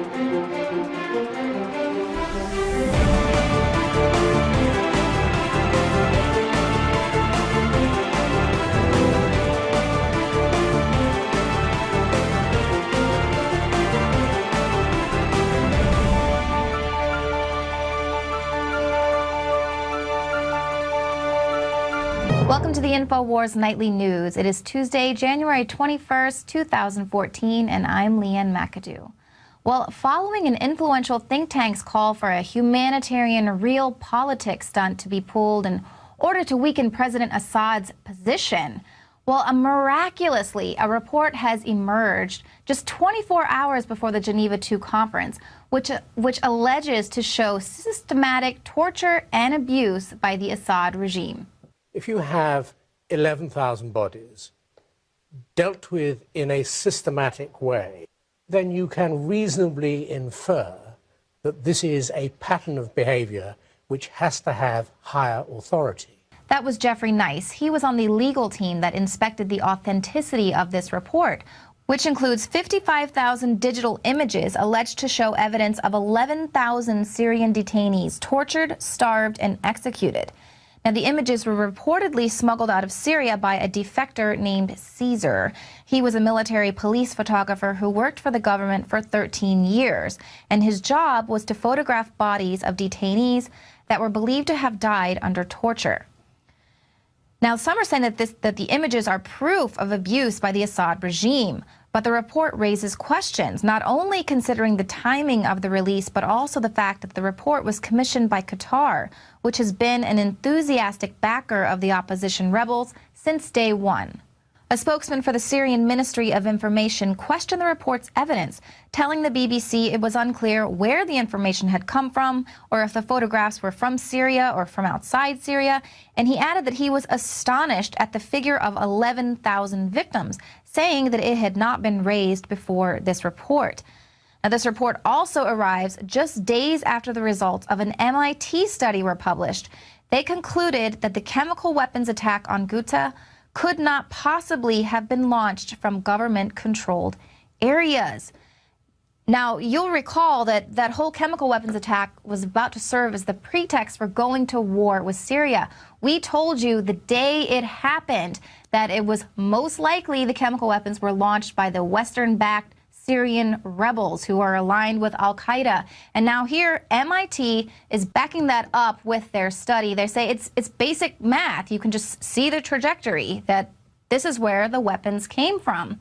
Welcome to the InfoWars Nightly News. It is Tuesday, January 21st, 2014, and I'm Leanne McAdoo. Well, following an influential think tank's call for a humanitarian realpolitik stunt to be pulled in order to weaken President Assad's position, well, miraculously, a report has emerged just 24 hours before the Geneva II conference, which alleges to show systematic torture and abuse by the Assad regime. If you have 11,000 bodies dealt with in a systematic way, then you can reasonably infer that this is a pattern of behavior which has to have higher authority. That was Jeffrey Nice. He was on the legal team that inspected the authenticity of this report, which includes 55,000 digital images alleged to show evidence of 11,000 Syrian detainees tortured, starved, and executed. Now, the images were reportedly smuggled out of Syria by a defector named Caesar. He was a military police photographer who worked for the government for 13 years, and his job was to photograph bodies of detainees that were believed to have died under torture. Now, some are saying that the images are proof of abuse by the Assad regime, but the report raises questions, not only considering the timing of the release, but also the fact that the report was commissioned by Qatar, which has been an enthusiastic backer of the opposition rebels since day one. A spokesman for the Syrian Ministry of Information questioned the report's evidence, telling the BBC it was unclear where the information had come from or if the photographs were from Syria or from outside Syria, and he added that he was astonished at the figure of 11,000 victims, saying that it had not been raised before this report. Now, this report also arrives just days after the results of an MIT study were published. They concluded that the chemical weapons attack on Ghouta could not possibly have been launched from government-controlled areas. Now, you'll recall that that whole chemical weapons attack was about to serve as the pretext for going to war with Syria. We told you the day it happened that it was most likely the chemical weapons were launched by the Western-backed Syrian rebels who are aligned with al-Qaeda. And now here, MIT is backing that up with their study. They say it's basic math. You can just see the trajectory that this is where the weapons came from.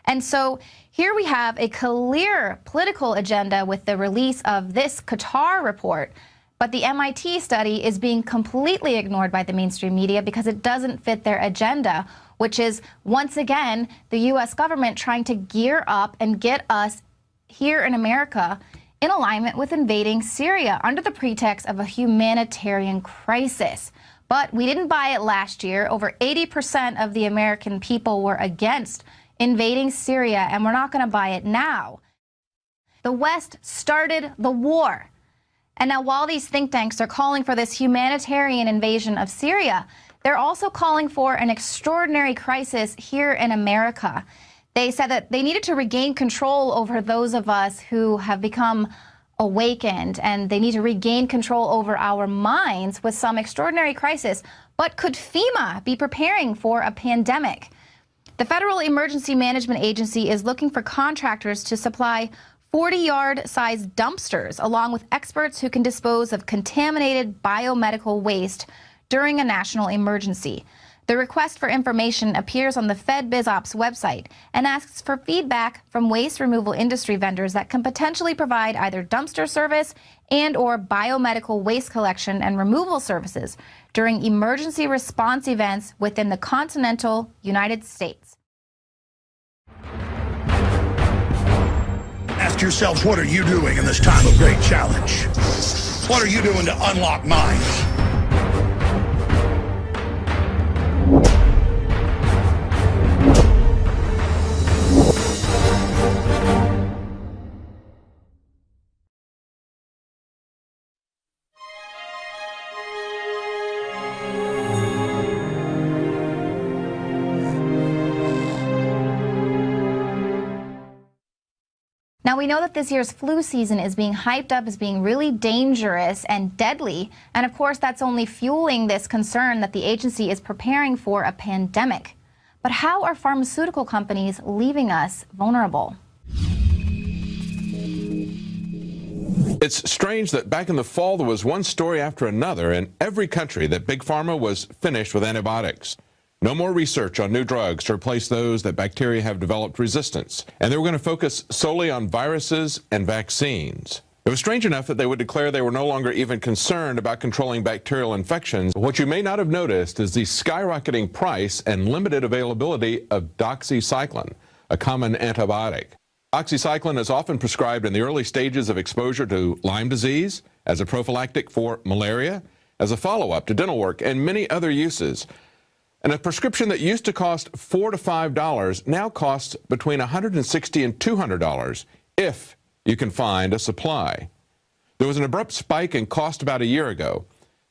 And so here we have a clear political agenda with the release of this Qatar report. But the MIT study is being completely ignored by the mainstream media because it doesn't fit their agenda, which is, once again, the U.S. government trying to gear up and get us here in America in alignment with invading Syria under the pretext of a humanitarian crisis. But we didn't buy it last year. Over 80% of the American people were against invading Syria, and we're not going to buy it now. The West started the war. And now while these think tanks are calling for this humanitarian invasion of Syria, they're also calling for an extraordinary crisis here in America. They said that they needed to regain control over those of us who have become awakened, and they need to regain control over our minds with some extraordinary crisis. But could FEMA be preparing for a pandemic? The Federal Emergency Management Agency is looking for contractors to supply 40-yard-sized dumpsters, along with experts who can dispose of contaminated biomedical waste during a national emergency. The request for information appears on the FedBizOps website and asks for feedback from waste removal industry vendors that can potentially provide either dumpster service and/or biomedical waste collection and removal services during emergency response events within the continental United States. Ask yourselves, what are you doing in this time of great challenge? What are you doing to unlock minds? Now, we know that this year's flu season is being hyped up as being really dangerous and deadly. And of course, that's only fueling this concern that the agency is preparing for a pandemic. But how are pharmaceutical companies leaving us vulnerable? It's strange that back in the fall, there was one story after another in every country that Big Pharma was finished with antibiotics. No more research on new drugs to replace those that bacteria have developed resistance. And they were going to focus solely on viruses and vaccines. It was strange enough that they would declare they were no longer even concerned about controlling bacterial infections. What you may not have noticed is the skyrocketing price and limited availability of doxycycline, a common antibiotic. Doxycycline is often prescribed in the early stages of exposure to Lyme disease, as a prophylactic for malaria, as a follow-up to dental work, and many other uses. And a prescription that used to cost $4 to $5 now costs between $160 and $200 if you can find a supply. There was an abrupt spike in cost about a year ago.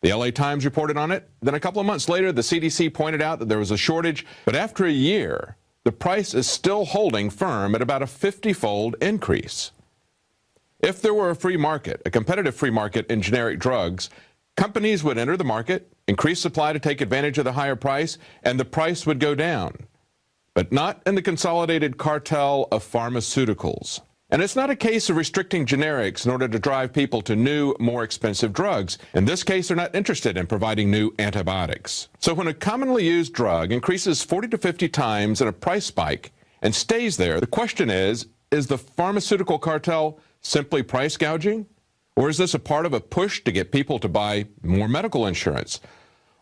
The LA Times reported on it. Then a couple of months later, the CDC pointed out that there was a shortage. But after a year, the price is still holding firm at about a 50-fold increase. If there were a free market, a competitive free market in generic drugs, companies would enter the market, increase supply to take advantage of the higher price, and the price would go down. But not in the consolidated cartel of pharmaceuticals. And it's not a case of restricting generics in order to drive people to new, more expensive drugs. In this case, they're not interested in providing new antibiotics. So when a commonly used drug increases 40 to 50 times in a price spike and stays there, the question is the pharmaceutical cartel simply price gouging? Or is this a part of a push to get people to buy more medical insurance?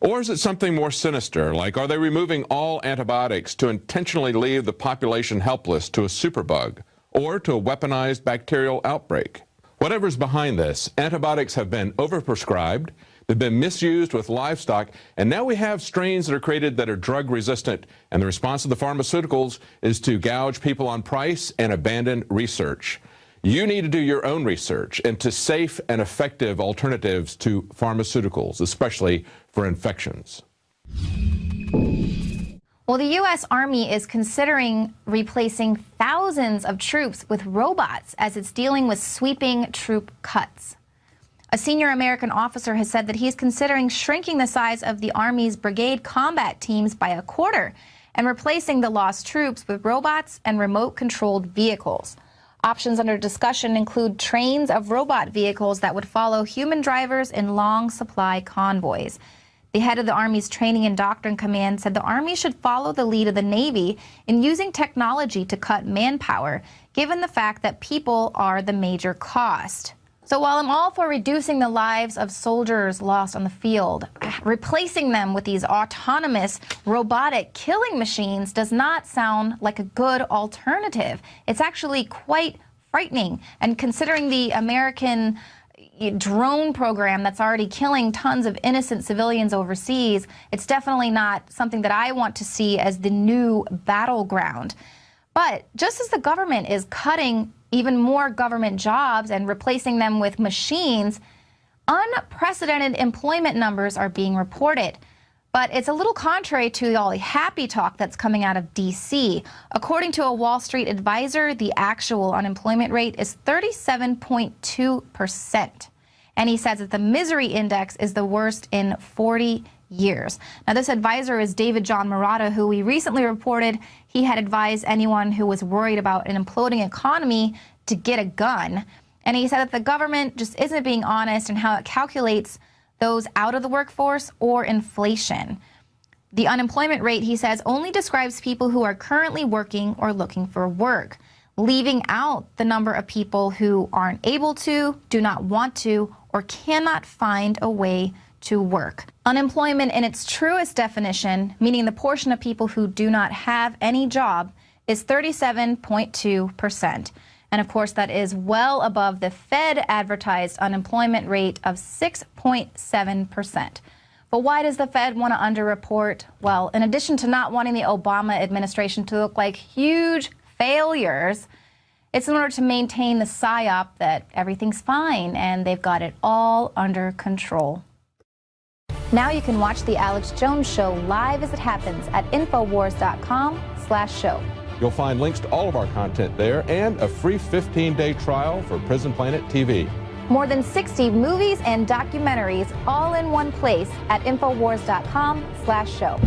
Or is it something more sinister, like are they removing all antibiotics to intentionally leave the population helpless to a superbug or to a weaponized bacterial outbreak? Whatever's behind this, antibiotics have been overprescribed, they've been misused with livestock, and now we have strains that are created that are drug resistant, and the response of the pharmaceuticals is to gouge people on price and abandon research. You need to do your own research into safe and effective alternatives to pharmaceuticals, especially for infections. Well, the U.S. Army is considering replacing thousands of troops with robots as it's dealing with sweeping troop cuts. A senior American officer has said that he's considering shrinking the size of the Army's brigade combat teams by a quarter and replacing the lost troops with robots and remote-controlled vehicles. Options under discussion include trains of robot vehicles that would follow human drivers in long supply convoys. The head of the Army's Training and Doctrine Command said the Army should follow the lead of the Navy in using technology to cut manpower, given the fact that people are the major cost. So while I'm all for reducing the lives of soldiers lost on the field, replacing them with these autonomous robotic killing machines does not sound like a good alternative. It's actually quite frightening. And considering the American drone program that's already killing tons of innocent civilians overseas, it's definitely not something that I want to see as the new battleground. But just as the government is cutting even more government jobs and replacing them with machines, unprecedented employment numbers are being reported. But it's a little contrary to all the happy talk that's coming out of D.C. According to a Wall Street advisor, the actual unemployment rate is 37.2%. And he says that the misery index is the worst in 40 years. Now, this advisor is David John Murata, who we recently reported he had advised anyone who was worried about an imploding economy to get a gun. And he said that the government just isn't being honest in how it calculates those out of the workforce or inflation. The unemployment rate, he says, only describes people who are currently working or looking for work, leaving out the number of people who aren't able to, do not want to, or cannot find a way to work. Unemployment in its truest definition, meaning the portion of people who do not have any job, is 37.2%. And of course, that is well above the Fed advertised unemployment rate of 6.7%. But why does the Fed want to underreport? Well, in addition to not wanting the Obama administration to look like huge failures, it's in order to maintain the psyop that everything's fine and they've got it all under control. Now you can watch The Alex Jones Show live as it happens at Infowars.com/show. You'll find links to all of our content there and a free 15-day trial for Prison Planet TV. More than 60 movies and documentaries all in one place at Infowars.com/show.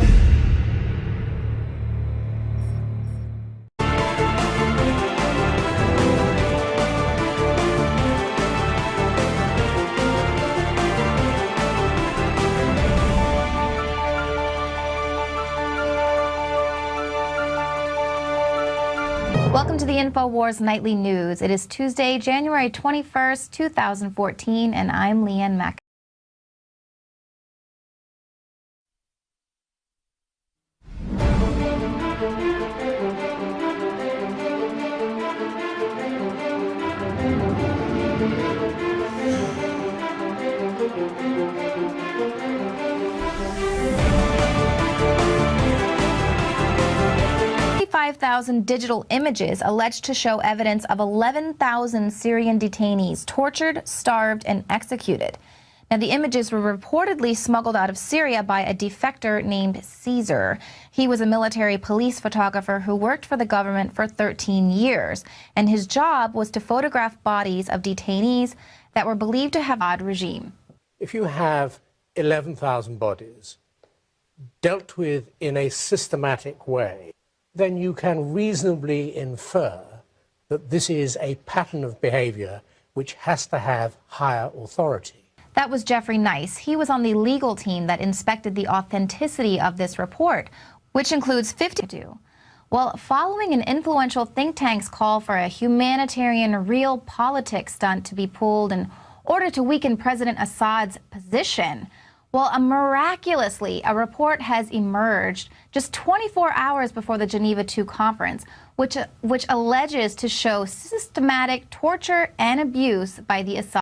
Welcome to the InfoWars Nightly News. It is Tuesday, January 21st, 2014, and I'm Leanne Mack. Digital images alleged to show evidence of 11,000 Syrian detainees tortured, starved, and executed. Now, the images were reportedly smuggled out of Syria by a defector named Caesar. He was a military police photographer who worked for the government for 13 years, and his job was to photograph bodies of detainees that were believed to have an Assad regime. If you have 11,000 bodies dealt with in a systematic way, then you can reasonably infer that this is a pattern of behavior which has to have higher authority. That was Jeffrey Nice. He was on the legal team that inspected the authenticity of this report, which includes 50. Well, following an influential think tank's call for a humanitarian realpolitik stunt to be pulled in order to weaken President Assad's position, well, miraculously, a report has emerged just 24 hours before the Geneva II conference, which alleges to show systematic torture and abuse by the Assad